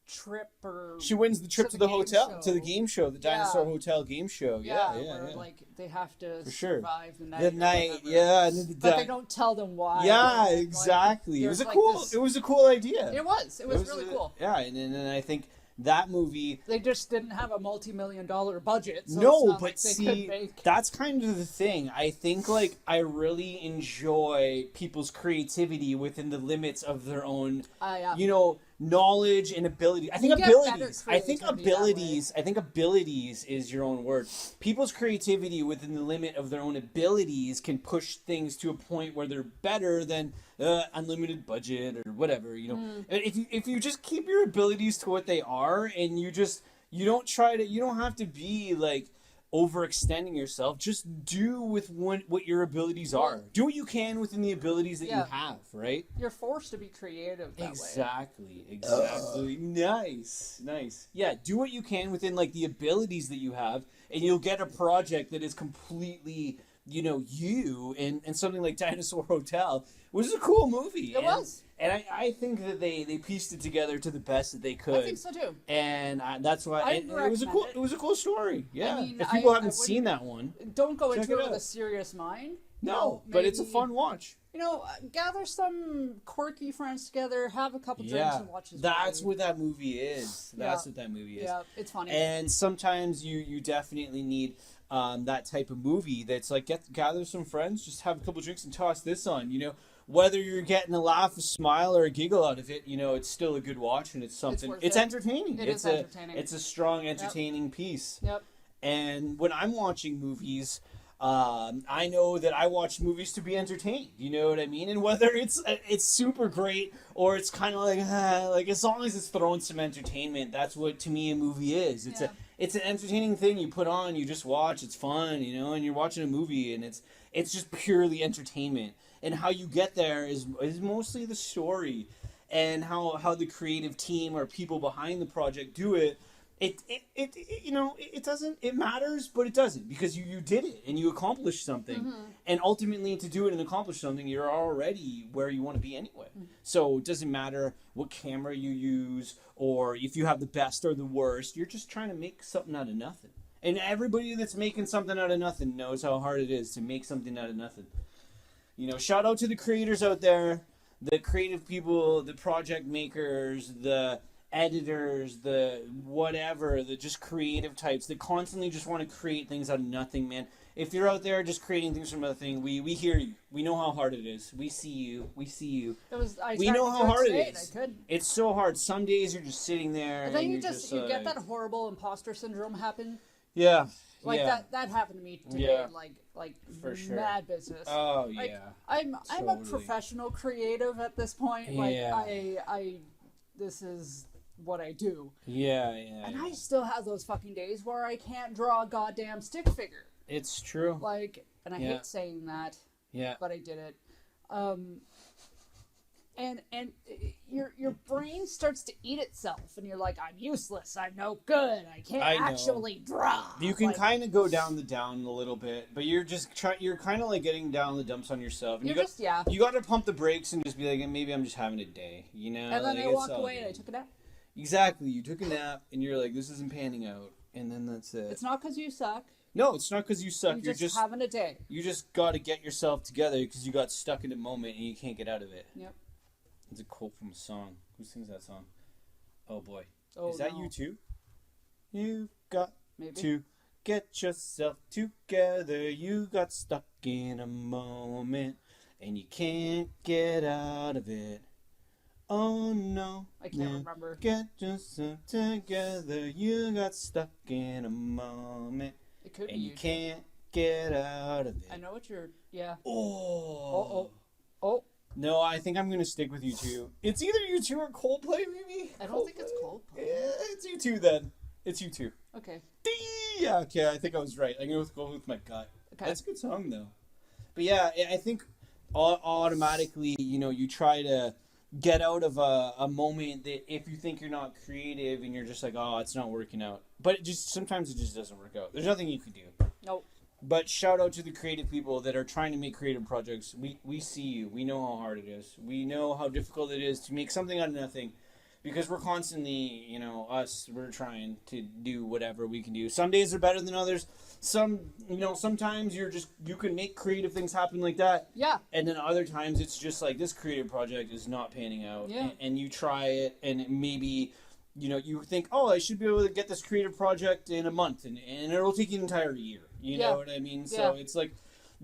Speaker 2: trip or...
Speaker 1: She wins the trip to the hotel,
Speaker 2: show.
Speaker 1: to the game show, the Dinosaur Hotel game show. Yeah.
Speaker 2: Where like they have to
Speaker 1: For sure.
Speaker 2: survive the night.
Speaker 1: The
Speaker 2: or
Speaker 1: night,
Speaker 2: whatever.
Speaker 1: yeah. And then
Speaker 2: But they don't tell them why.
Speaker 1: Yeah,
Speaker 2: Like,
Speaker 1: exactly. It was
Speaker 2: there's,
Speaker 1: a
Speaker 2: like,
Speaker 1: cool.
Speaker 2: this-
Speaker 1: It was a cool idea.
Speaker 2: It was really cool.
Speaker 1: Yeah, and I think that movie.
Speaker 2: They just didn't have a multi-million-dollar budget. So
Speaker 1: No,
Speaker 2: it's not
Speaker 1: but
Speaker 2: like they
Speaker 1: see,
Speaker 2: could make...
Speaker 1: that's kind of the thing. I think like I really enjoy people's creativity within the limits of their own, you know, knowledge and ability. I think
Speaker 2: You get
Speaker 1: abilities.
Speaker 2: better
Speaker 1: I think
Speaker 2: creativity that
Speaker 1: abilities. I think abilities is your own word. People's creativity within the limit of their own abilities can push things to a point where they're better than unlimited budget or whatever. You know, if you just keep your abilities to what they are and you don't have to be like overextending yourself. Just do with what your abilities are. Do what you can within the abilities that you have, right?
Speaker 2: You're forced to be creative that way.
Speaker 1: Exactly. Nice. Yeah, do what you can within like the abilities that you have, and you'll get a project that is completely, you know, you and something like Dinosaur Hotel, which is a cool movie.
Speaker 2: It was.
Speaker 1: And I think that they pieced it together to the best that they could.
Speaker 2: I think so too.
Speaker 1: And that's why it was a cool story. Yeah.
Speaker 2: I mean,
Speaker 1: if people haven't seen that one,
Speaker 2: don't go
Speaker 1: check
Speaker 2: into
Speaker 1: it
Speaker 2: it with
Speaker 1: out.
Speaker 2: a serious mind.
Speaker 1: No, but it's a fun watch.
Speaker 2: You know, gather some quirky friends together, have a couple drinks, and watch this
Speaker 1: that's
Speaker 2: movie.
Speaker 1: what that movie is. That's what that movie is.
Speaker 2: Yeah, it's funny.
Speaker 1: And sometimes you definitely need that type of movie that's like gather some friends, just have a couple drinks and toss this on. You know, whether you're getting a laugh, a smile, or a giggle out of it, you know, it's still a good watch and it's something. It's entertaining.
Speaker 2: It's entertaining.
Speaker 1: It's a strong, entertaining piece.
Speaker 2: Yep.
Speaker 1: And when I'm watching movies, I know that I watch movies to be entertained. You know what I mean? And whether it's super great or it's kind of like as long as it's throwing some entertainment, that's what to me a movie is. It's an entertaining thing you put on, you just watch. It's fun, you know, and you're watching a movie and it's just purely entertainment. And how you get there is mostly the story and how the creative team or people behind the project do it. It matters, but it doesn't, because you did it and you accomplished something. And ultimately to do it and accomplish something, you're already where you want to be anyway. So it doesn't matter what camera you use or if you have the best or the worst, you're just trying to make something out of nothing. And everybody that's making something out of nothing knows how hard it is to make something out of nothing. You know, shout out to the creators out there, the creative people, the project makers, the editors, the whatever, the just creative types that constantly just want to create things out of nothing, man. If you're out there just creating things from nothing, we hear you. We know how hard it is. We see you. We know how hard it is. It's so hard. Some days you're just sitting there
Speaker 2: and then
Speaker 1: and
Speaker 2: you get that horrible imposter syndrome happen.
Speaker 1: Yeah.
Speaker 2: Like that happened to me today. Like
Speaker 1: for sure.
Speaker 2: Mad business.
Speaker 1: Oh
Speaker 2: like,
Speaker 1: yeah.
Speaker 2: I'm a professional creative at this point. Like I this is what I do.
Speaker 1: Yeah.
Speaker 2: And I still have those fucking days where I can't draw a goddamn stick figure.
Speaker 1: It's true.
Speaker 2: Like, and I hate saying that.
Speaker 1: Yeah.
Speaker 2: But I did it. And your brain starts to eat itself, and you're like, I'm useless, I'm no good, I can't actually draw.
Speaker 1: You can kind of go down a little bit, but you're just you're kind of like getting down the dumps on yourself. And you got to pump the brakes and just be like, maybe I'm just having a day, you know.
Speaker 2: And then I walked away and I took a nap.
Speaker 1: Exactly, you took a nap and you're like, this isn't panning out. and then that's it.
Speaker 2: It's not because you suck.
Speaker 1: No, it's not because you suck.
Speaker 2: You're just having a day.
Speaker 1: You just got to get yourself together because you got stuck in a moment and you can't get out of it.
Speaker 2: Yep.
Speaker 1: It's a quote from a song. Who sings that song? Oh boy.
Speaker 2: Oh,
Speaker 1: is that
Speaker 2: no.
Speaker 1: you too? You've got
Speaker 2: Maybe.
Speaker 1: to get yourself together. You got stuck in a moment and you can't get out of it. Oh no.
Speaker 2: I can't remember.
Speaker 1: Get yourself together. You got stuck in a moment.
Speaker 2: It could
Speaker 1: and
Speaker 2: be
Speaker 1: you can't get out of it.
Speaker 2: I know what you're. Yeah.
Speaker 1: Oh.
Speaker 2: Oh.
Speaker 1: No, I think I'm gonna stick with U2. It's either U2 or Coldplay, maybe.
Speaker 2: I don't think it's Coldplay.
Speaker 1: Yeah, it's U2 then. It's U2.
Speaker 2: Okay.
Speaker 1: Yeah, okay. I think I was right. I'm gonna go with my gut.
Speaker 2: Okay.
Speaker 1: That's a good song though. But yeah, I think automatically, you try to get out of a moment that if you think you're not creative and you're just like, oh, it's not working out. But sometimes it just doesn't work out. There's nothing you can do.
Speaker 2: Nope.
Speaker 1: But shout out to the creative people that are trying to make creative projects. We see you. We know how hard it is. We know how difficult it is to make something out of nothing. Because we're constantly, we're trying to do whatever we can do. Some days are better than others. Sometimes you can make creative things happen like that.
Speaker 2: Yeah.
Speaker 1: And then other times it's just like this creative project is not panning out.
Speaker 2: Yeah.
Speaker 1: And you try it and maybe, you think, oh, I should be able to get this creative project in a month and it'll take you an entire year. You know what I mean? So it's like,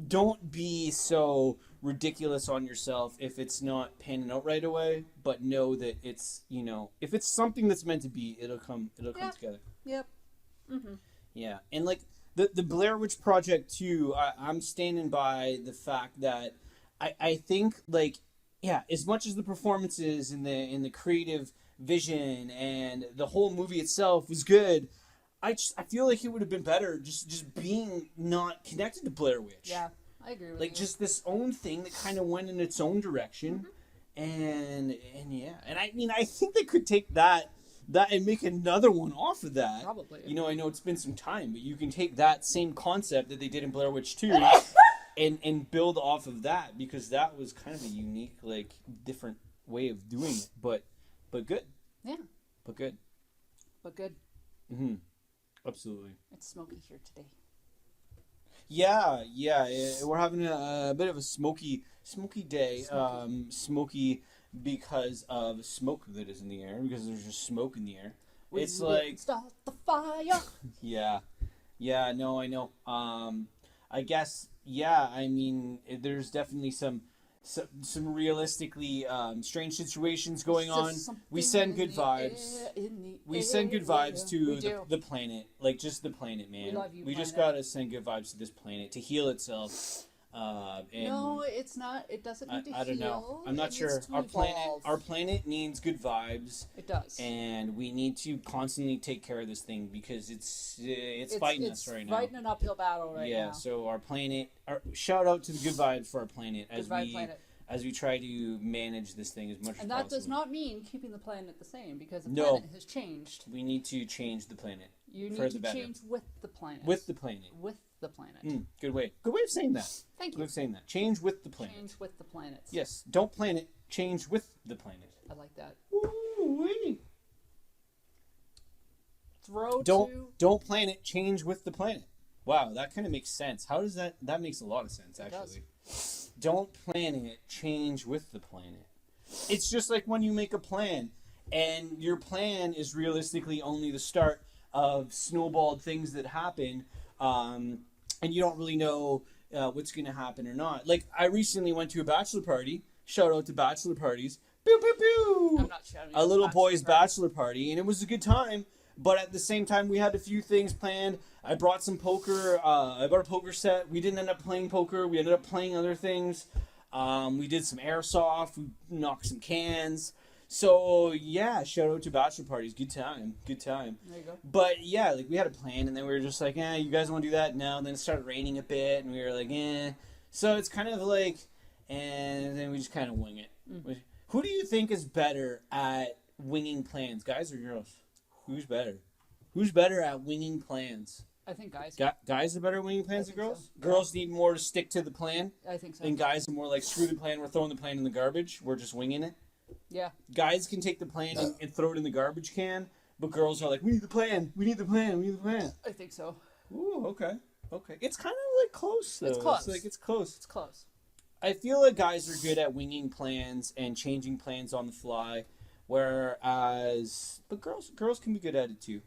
Speaker 1: don't be so ridiculous on yourself if it's not panning out right away, but know that it's, if it's something that's meant to be, it'll come together.
Speaker 2: Yep. Mm-hmm.
Speaker 1: Yeah. And like the Blair Witch Project too, I'm standing by the fact that I think like, yeah, as much as the performances and the creative vision and the whole movie itself was good, I feel like it would have been better just being not connected to Blair Witch.
Speaker 2: Yeah, I agree with you.
Speaker 1: Like just this own thing that kind of went in its own direction, and yeah, and I mean I think they could take that and make another one off of that.
Speaker 2: Probably.
Speaker 1: I know it's been some time, but you can take that same concept that they did in Blair Witch 2 and build off of that because that was kind of a unique, like different way of doing it, but good.
Speaker 2: Yeah.
Speaker 1: But good.
Speaker 2: But good.
Speaker 1: Mm-hmm. Absolutely.
Speaker 2: It's smoky here today.
Speaker 1: Yeah. We're having a bit of a smoky day. Smoky because of smoke that is in the air, because there's just smoke in the air. It's like
Speaker 2: start the fire.
Speaker 1: Yeah, no, I know. I guess, yeah, I mean, there's definitely some realistically strange situations going on. We send good vibes. We send good vibes to the planet, like just the planet, man.
Speaker 2: We love you,
Speaker 1: we just
Speaker 2: planet.
Speaker 1: gotta send good vibes to this planet to heal itself. And
Speaker 2: No, it's not. It doesn't need to heal.
Speaker 1: I don't know. I'm not sure. Our planet needs good vibes.
Speaker 2: It does.
Speaker 1: And we need to constantly take care of this thing because it's fighting us right now.
Speaker 2: It's fighting an uphill battle right now.
Speaker 1: Yeah. So our planet. Shout out to the good vibes for our planet as we try to manage this thing as much as possible.
Speaker 2: And that does not mean keeping the planet the same because the planet has changed.
Speaker 1: We need to change the planet.
Speaker 2: You need to change with the planet.
Speaker 1: With the planet.
Speaker 2: With the planet.
Speaker 1: Good way of saying that.
Speaker 2: Thank you.
Speaker 1: Good way of saying that. Change with the planet.
Speaker 2: Change with the planets.
Speaker 1: Yes. Don't plan it. Change with the planet.
Speaker 2: I like that.
Speaker 1: Ooh-wee. Don't plan it. Change with the planet. Wow, that kind of makes sense. How does that? That makes a lot of sense, actually. Don't plan it. Change with the planet. It's just like when you make a plan, and your plan is realistically only the start of snowballed things that happen, and you don't really know what's going to happen or not. Like, I recently went to a bachelor party. Shout out to bachelor parties. Pew, pew, pew.
Speaker 2: I'm not shouting.
Speaker 1: A little boy's bachelor party, and it was a good time. But at the same time, we had a few things planned. I brought some poker. I bought a poker set. We didn't end up playing poker. We ended up playing other things. We did some airsoft. We knocked some cans. So, yeah, shout out to bachelor parties. Good time. Good time.
Speaker 2: There you go.
Speaker 1: But, yeah, like, we had a plan, and then we were just like, you guys want to do that? No. And then it started raining a bit, and we were like, So it's kind of like, and then we just kind of wing it. Mm. Who do you think is better at winging plans, guys or girls? Who's better? Who's better at winging plans?
Speaker 2: I think guys.
Speaker 1: Guys are better at winging plans than girls?
Speaker 2: So.
Speaker 1: Girls need more to stick to the plan?
Speaker 2: I think so.
Speaker 1: And guys are more like, screw the plan, we're throwing the plan in the garbage, we're just winging it?
Speaker 2: Yeah.
Speaker 1: Guys can take the plan and throw it in the garbage can, but girls are like, we need the plan, we need the plan, we need the plan.
Speaker 2: I think so.
Speaker 1: Ooh, okay. It's kind of like close though.
Speaker 2: It's close.
Speaker 1: It's close.
Speaker 2: It's close.
Speaker 1: I feel like guys are good at winging plans and changing plans on the fly, but girls can be good at it too.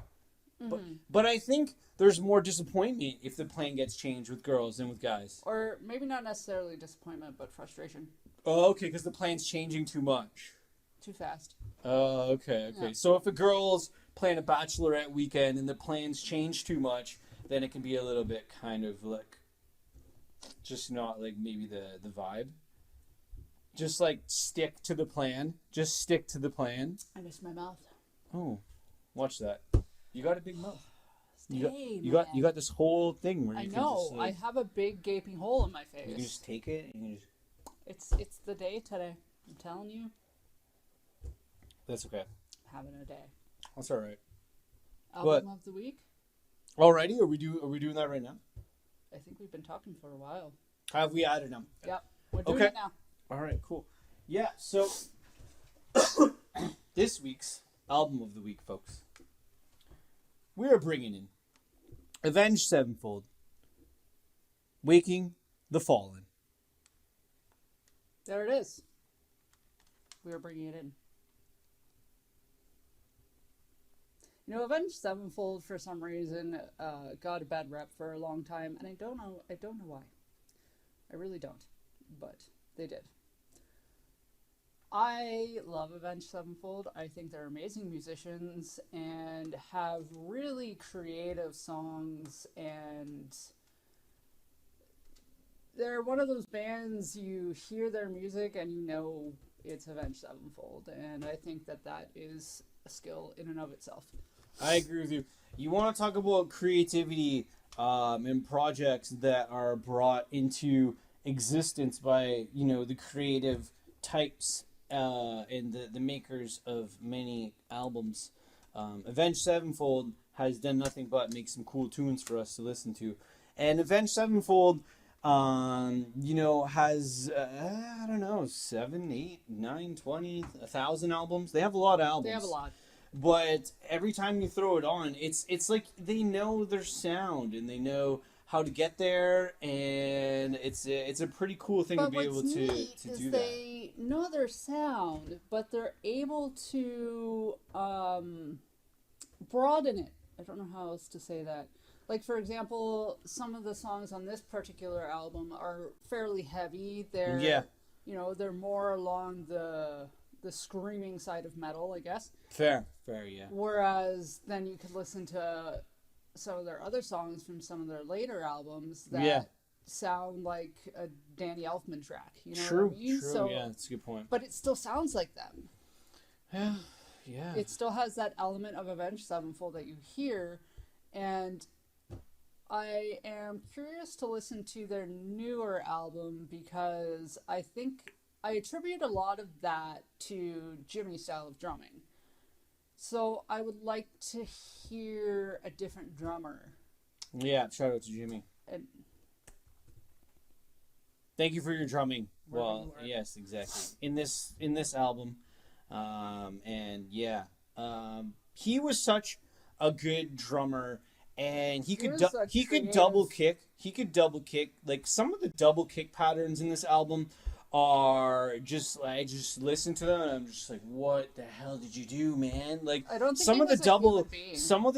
Speaker 1: Mm-hmm. But I think there's more disappointment if the plan gets changed with girls than with guys.
Speaker 2: Or maybe not necessarily disappointment, but frustration.
Speaker 1: Oh, okay, because the plan's changing too much.
Speaker 2: Too fast.
Speaker 1: Oh, okay. Yeah. So if a girl's plan a bachelorette weekend and the plans change too much, then it can be a little bit kind of like, just not like maybe the vibe. Just like stick to the plan. Just stick to the plan.
Speaker 2: I missed my mouth.
Speaker 1: Oh, watch that. You got a big mouth. You
Speaker 2: got
Speaker 1: got this whole thing where you
Speaker 2: can just, like, I have a big gaping hole in my face.
Speaker 1: You can just take it and you just...
Speaker 2: It's the day today. I'm telling you.
Speaker 1: That's okay.
Speaker 2: Having a day.
Speaker 1: That's all right.
Speaker 2: Album of the week?
Speaker 1: Alrighty, are we doing that right now?
Speaker 2: I think we've been talking for a while.
Speaker 1: Have we added them?
Speaker 2: Yep. We're doing it now.
Speaker 1: All right, cool. Yeah, so this week's album of the week, folks. We are bringing in Avenged Sevenfold, Waking the Fallen.
Speaker 2: There it is. We are bringing it in. You know, Avenged Sevenfold, for some reason, got a bad rep for a long time, and I don't know why. I really don't, but they did. I love Avenged Sevenfold. I think they're amazing musicians and have really creative songs, and they're one of those bands you hear their music and you know it's Avenged Sevenfold, and I think that is a skill in and of itself.
Speaker 1: I agree with you. You want to talk about creativity and projects that are brought into existence by, the creative types and the makers of many albums. Avenged Sevenfold has done nothing but make some cool tunes for us to listen to. And Avenged Sevenfold, has, 7, 8, 9, 20, 1,000 albums. They have a lot of albums.
Speaker 2: They have a lot.
Speaker 1: But every time you throw it on, it's like they know their sound and they know how to get there, and it's a pretty cool thing to be able to do that.
Speaker 2: They know their sound, but they're able to broaden it. I don't know how else to say that. Like, for example, some of the songs on this particular album are fairly heavy. They're they're more along the screaming side of metal, I guess.
Speaker 1: Fair, yeah.
Speaker 2: Whereas then you could listen to some of their other songs from some of their later albums that sound like a Danny Elfman track. You know
Speaker 1: true,
Speaker 2: what I mean?
Speaker 1: True,
Speaker 2: so,
Speaker 1: yeah, that's a good point.
Speaker 2: But it still sounds like them.
Speaker 1: Yeah.
Speaker 2: It still has that element of Avenged Sevenfold that you hear, and I am curious to listen to their newer album because I think I attribute a lot of that to Jimmy's style of drumming. So I would like to hear a different drummer.
Speaker 1: Yeah, shout out to Jimmy.
Speaker 2: And
Speaker 1: thank you for your drumming. Well, yes, exactly. In this album, he was such a good drummer, and he could double kick. He could double kick. Like, some of the double kick patterns in this album are just, I just listen to them and I'm just like, what the hell did you do, man? Like,
Speaker 2: I don't think
Speaker 1: some of the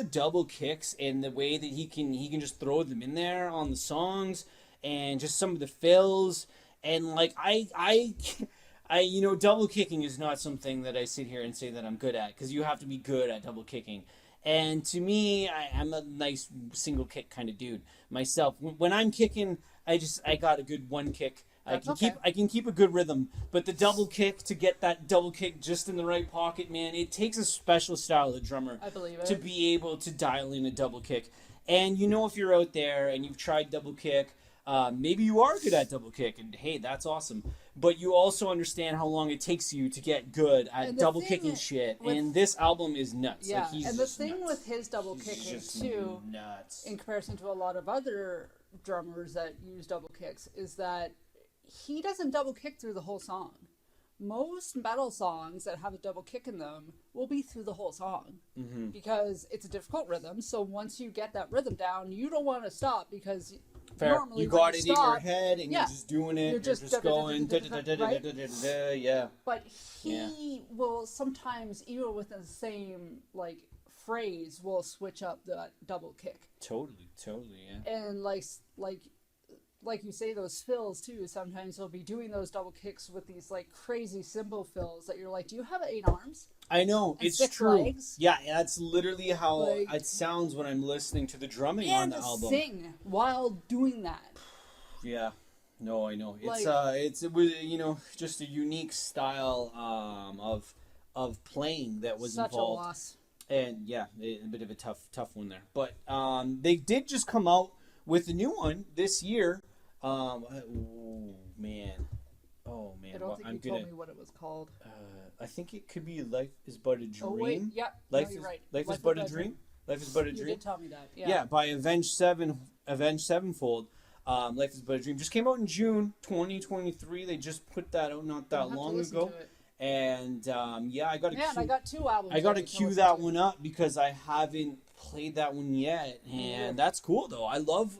Speaker 1: double kicks and the way that he can just throw them in there on the songs, and just some of the fills, and like I double kicking is not something that I sit here and say that I'm good at, because you have to be good at double kicking. And to me, I'm a nice single kick kind of dude myself. When I'm kicking, I got a good one kick. I can keep a good rhythm, but the double kick, to get that double kick just in the right pocket, man, it takes a special style of drummer to be able to dial in a double kick. And if you're out there and you've tried double kick, maybe you are good at double kick, and hey, that's awesome. But you also understand how long it takes you to get good at double kicking shit. And this album is nuts.
Speaker 2: Yeah,
Speaker 1: like,
Speaker 2: and the thing with his double kicking too,
Speaker 1: nuts,
Speaker 2: in comparison to a lot of other drummers that use double kicks, is that he doesn't double kick through the whole song. most metal songs that have a double kick in them will be through the whole song because it's a difficult rhythm. So once you get that rhythm down, you don't want to stop because normally
Speaker 1: you got it in your head and you're just doing it. You're just going. Yeah.
Speaker 2: But he will sometimes, even within the same like phrase, will switch up the double kick.
Speaker 1: Totally, yeah.
Speaker 2: And like you say, those fills too. Sometimes he'll be doing those double kicks with these like crazy cymbal fills that you're like, do you have 8 arms?
Speaker 1: I know,
Speaker 2: and
Speaker 1: it's true. Legs? Yeah, that's literally how it sounds when I'm listening to the drumming on the album.
Speaker 2: And sing while doing that.
Speaker 1: Yeah, no, I know. It was just a unique style of playing that was
Speaker 2: such
Speaker 1: involved.
Speaker 2: A loss.
Speaker 1: And yeah, a bit of a tough one there. But they did just come out with a new one this year. Oh man.
Speaker 2: I don't think you told me what it was called.
Speaker 1: I think it could be Life is But a Dream.
Speaker 2: Oh wait, yep.
Speaker 1: You're right. Life is But a Dream. Life is But a Dream.
Speaker 2: You did tell me that. Yeah.
Speaker 1: Yeah, by Avenged Sevenfold. Life is But a Dream just came out in June 2023. They just put that out not that long ago. And I got
Speaker 2: I got 2 albums.
Speaker 1: I got to queue that one up because I haven't played that one yet, and that's cool though. I love,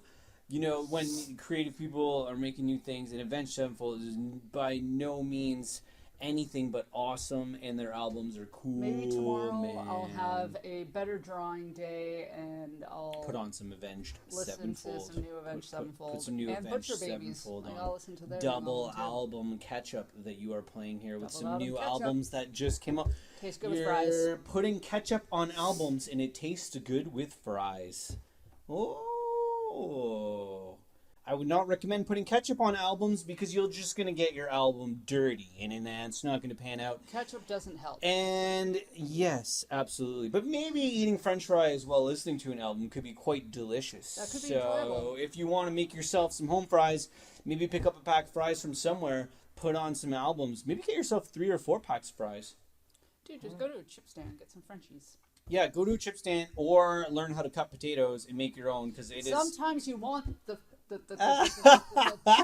Speaker 1: when creative people are making new things, and Avenged Sevenfold is by no means anything but awesome, and their albums are cool.
Speaker 2: Maybe tomorrow I'll have a better drawing day, and I'll
Speaker 1: put on some Avenged Sevenfold.
Speaker 2: Listen to some new Avenged Sevenfold.
Speaker 1: Put some new
Speaker 2: and
Speaker 1: Avenged
Speaker 2: Butcher Babies.
Speaker 1: Sevenfold on.
Speaker 2: I'll listen to their
Speaker 1: double album catch-up that you are playing here with some new
Speaker 2: ketchup.
Speaker 1: albums that just came out.
Speaker 2: Tastes good with fries.
Speaker 1: You're putting ketchup on albums, and it tastes good with fries. Oh. I would not recommend putting ketchup on albums because you're just going to get your album dirty and it's not going to pan out.
Speaker 2: Ketchup doesn't help.
Speaker 1: And yes, absolutely. But maybe eating french fries while listening to an album could be quite delicious.
Speaker 2: That could be enjoyable.
Speaker 1: So if you want to make yourself some home fries, maybe pick up a pack of fries from somewhere, put on some albums. Maybe get yourself 3 or 4 packs of fries.
Speaker 2: Dude, just go to a chip stand, get some Frenchies.
Speaker 1: Yeah, go to a chip stand or learn how to cut potatoes and make your own because
Speaker 2: Sometimes you want the chip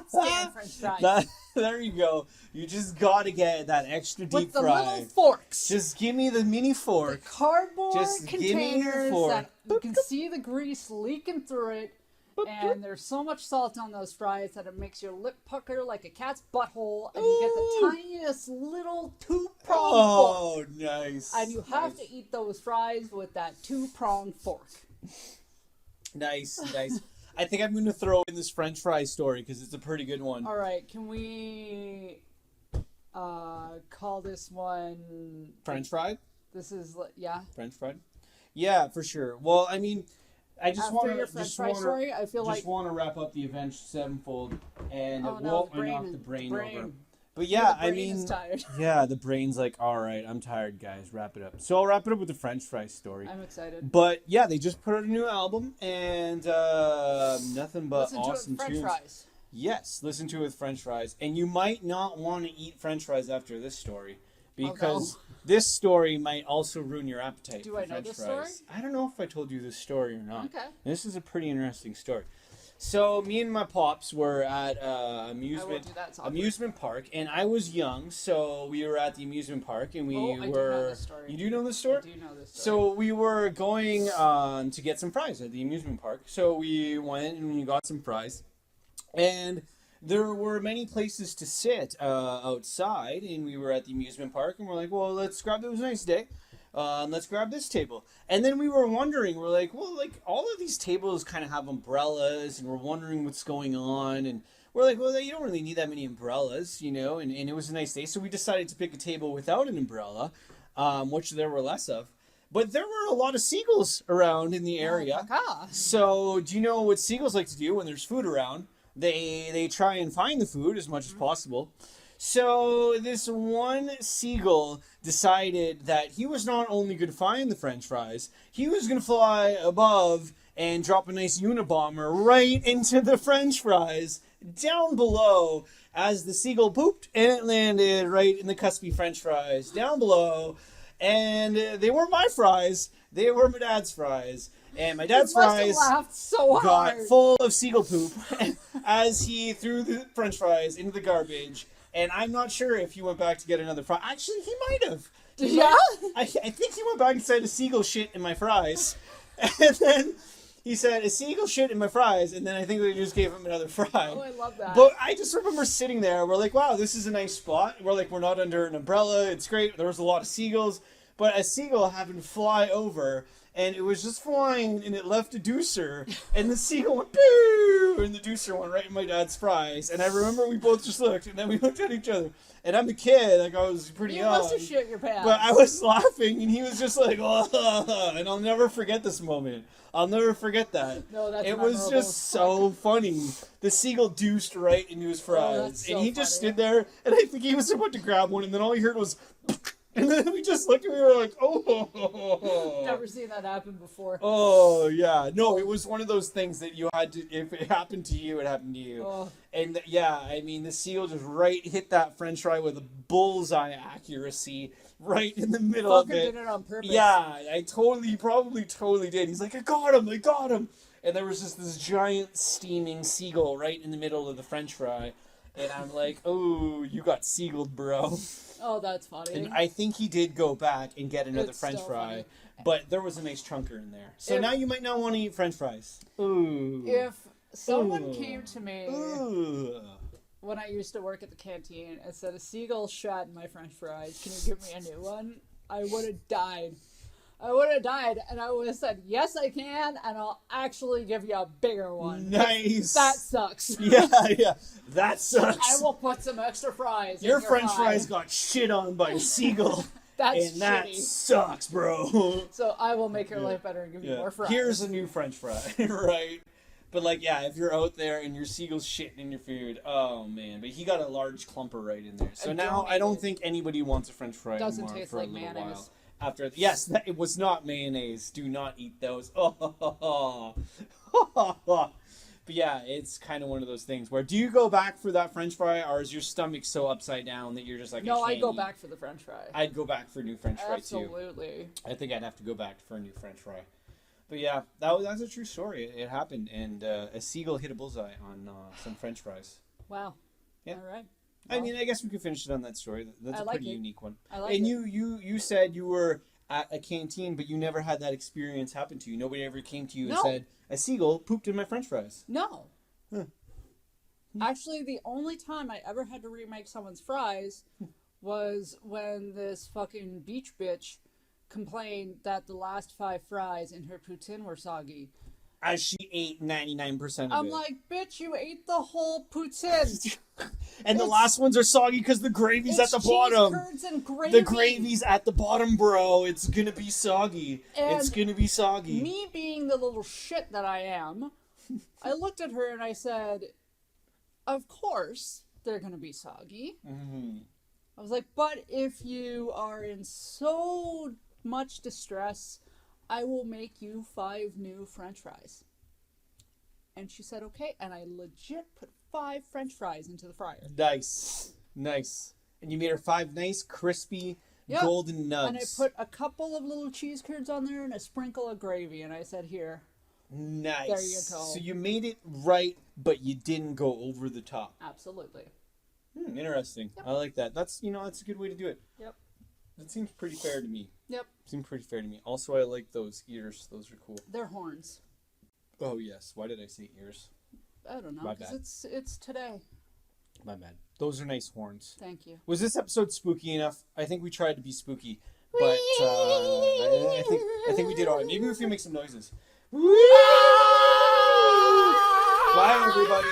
Speaker 2: stand French fries.
Speaker 1: There you go. You just gotta get that extra deep fry.
Speaker 2: With the little forks.
Speaker 1: Just give me the mini fork.
Speaker 2: The cardboard
Speaker 1: just
Speaker 2: containers that you can see the grease leaking through it. And there's so much salt on those fries that it makes your lip pucker like a cat's butthole. And you get the tiniest little 2-pronged fork.
Speaker 1: Oh, nice.
Speaker 2: And you have to eat those fries with that 2-pronged fork.
Speaker 1: Nice. I think I'm going to throw in this French fry story because it's a pretty good one.
Speaker 2: All right, can we call this one
Speaker 1: French fried?
Speaker 2: This is
Speaker 1: French fried. Yeah, for sure. Well, I mean, I just want to
Speaker 2: I feel like
Speaker 1: want to wrap up the Avenged Sevenfold and
Speaker 2: knock
Speaker 1: the brain over. But yeah, I mean, yeah, the brain's like, all right, I'm tired, guys. Wrap it up. So I'll wrap it up with the French fry story.
Speaker 2: I'm excited.
Speaker 1: But yeah, they just put out a new album and nothing but awesome tunes.
Speaker 2: Fries.
Speaker 1: Yes, listen to it with French fries. And you might not want to eat French fries after this story because this story might also ruin your appetite.
Speaker 2: Do I know this story?
Speaker 1: I don't know if I told you this story or not.
Speaker 2: Okay.
Speaker 1: This is a pretty interesting story. So me and my pops were at amusement park, and I was young, so we were at the amusement park, and we were.
Speaker 2: I do know this story.
Speaker 1: You do know this story?
Speaker 2: I do know this story.
Speaker 1: So we were going to get some fries at the amusement park. So we went and we got some fries, and there were many places to sit outside, and we were at the amusement park, and we're like, well, let's grab. It was a nice day. Let's grab this table. And then we were wondering, we're like, well, like all of these tables kind of have umbrellas and we're wondering what's going on. And we're like, well, you don't really need that many umbrellas, and it was a nice day. So we decided to pick a table without an umbrella, which there were less of. But there were a lot of seagulls around in the area. So do you know what seagulls like to do when there's food around? They try and find the food as much as possible. So this one seagull decided that he was not only going to find the French fries, he was going to fly above and drop a nice Unabomber right into the French fries down below as the seagull pooped and it landed right in the cuspy French fries down below. And they weren't my fries, they were my dad's fries. And my dad's fries got full of seagull poop as he threw the French fries into the garbage. And I'm not sure if he went back to get another fry. Actually, he might have. I think he went back and said a seagull shit in my fries. And then he said a seagull shit in my fries. And then I think they just gave him another fry.
Speaker 2: Oh, I love that.
Speaker 1: But I just remember sitting there. We're like, wow, this is a nice spot. We're not under an umbrella. It's great. There was a lot of seagulls. But a seagull happened to fly over. And it was just flying, and it left a deucer, and the seagull went, boo, and the deucer went right in my dad's fries. And I remember we both just looked, and then we looked at each other. And I'm a kid, like I was pretty young.
Speaker 2: You must have shit your pants.
Speaker 1: But I was laughing, and he was just like, oh, and I'll never forget this moment. I'll never forget that.
Speaker 2: No, that's
Speaker 1: it was just so funny. The seagull deuced right into his fries, and he just stood there, and I think he was about to grab one, and then all he heard was... And then we just looked and we were like, oh.
Speaker 2: Never seen that happen before.
Speaker 1: Oh, yeah. No, it was one of those things that you had to, if it happened to you, it happened to you.
Speaker 2: Oh.
Speaker 1: And yeah, I mean, the seal just hit that french fry with a bullseye accuracy right in the middle of it.
Speaker 2: Did it on purpose.
Speaker 1: Yeah, probably totally did. He's like, I got him. And there was just this giant steaming seagull right in the middle of the french fry. And I'm like, oh, you got seagulled, bro.
Speaker 2: Oh, that's funny.
Speaker 1: And I think he did go back and get another french fry.
Speaker 2: Funny.
Speaker 1: But there was a nice chunker in there. So now you might not want to eat french fries. Ooh.
Speaker 2: If someone came to me
Speaker 1: Ooh.
Speaker 2: when I used to work at the canteen and said, a seagull shot in my french fries, can you give me a new one? I would have died. And I would have said, yes, I can, and I'll actually give you a bigger one.
Speaker 1: Nice.
Speaker 2: That sucks.
Speaker 1: Yeah. That sucks.
Speaker 2: I will put some extra fries
Speaker 1: Your
Speaker 2: in your
Speaker 1: french
Speaker 2: pie.
Speaker 1: fries got shit on by a seagull.
Speaker 2: That's
Speaker 1: and that
Speaker 2: shitty.
Speaker 1: sucks, bro.
Speaker 2: So I will make your life better and give you more fries.
Speaker 1: Here's a new french fry, right? But if you're out there and your seagull's shitting in your food, oh man. But he got a large clumper right in there. So now I don't think anybody wants a french fry
Speaker 2: Doesn't
Speaker 1: anymore
Speaker 2: taste
Speaker 1: for
Speaker 2: like
Speaker 1: a little
Speaker 2: mayonnaise.
Speaker 1: while. It was not mayonnaise. Do not eat those. Oh. But yeah, it's kind of one of those things where, do you go back for that french fry, or is your stomach so upside down that you're just like,
Speaker 2: no,
Speaker 1: I
Speaker 2: I'd go
Speaker 1: eat?
Speaker 2: back for the french fry.
Speaker 1: I'd go back for a new french fry too.
Speaker 2: Absolutely.
Speaker 1: I think I'd have to go back for a new french fry. But yeah, that's a true story. It happened, and a seagull hit a bullseye on some french fries.
Speaker 2: Wow.
Speaker 1: Yeah.
Speaker 2: All right.
Speaker 1: Well, I mean, I guess we could finish it on that story. That's a pretty unique one.
Speaker 2: I like it.
Speaker 1: And you said you were at a canteen, but you never had that experience happen to you. Nobody ever came to you and said, a seagull pooped in my french fries.
Speaker 2: No.
Speaker 1: Huh.
Speaker 2: Actually, the only time I ever had to remake someone's fries was when this fucking beach bitch complained that the last 5 fries in her poutine were soggy.
Speaker 1: As she ate 99% of it.
Speaker 2: I'm like, bitch, you ate the whole poutine.
Speaker 1: And the last ones are soggy because the gravy's at the bottom.
Speaker 2: Curds and gravy.
Speaker 1: The gravy's at the bottom, bro. It's gonna be soggy. It's gonna be soggy.
Speaker 2: Me being the little shit that I am, I looked at her and I said, of course they're gonna be soggy.
Speaker 1: Mm-hmm.
Speaker 2: I was like, but if you are in so much distress, I will make you 5 new french fries. And she said, okay. And I legit put 5 french fries into the fryer.
Speaker 1: Nice. And you made her 5 nice, crispy, golden nugs.
Speaker 2: And I put a couple of little cheese curds on there and a sprinkle of gravy. And I said, here.
Speaker 1: Nice.
Speaker 2: There you go.
Speaker 1: So you made it right, but you didn't go over the top.
Speaker 2: Absolutely.
Speaker 1: Interesting. Yep. I like that. That's a good way to do it.
Speaker 2: Yep.
Speaker 1: That seems pretty fair to me.
Speaker 2: Yep.
Speaker 1: Seems pretty fair to me. Also, I like those ears. Those are cool.
Speaker 2: They're horns.
Speaker 1: Oh, yes. Why did I say ears?
Speaker 2: I don't know.
Speaker 1: My
Speaker 2: Because it's today.
Speaker 1: My bad. Those are nice horns.
Speaker 2: Thank you.
Speaker 1: Was this episode spooky enough? I think we tried to be spooky. But I think we did all right. Maybe if we make some noises. Bye, everybody.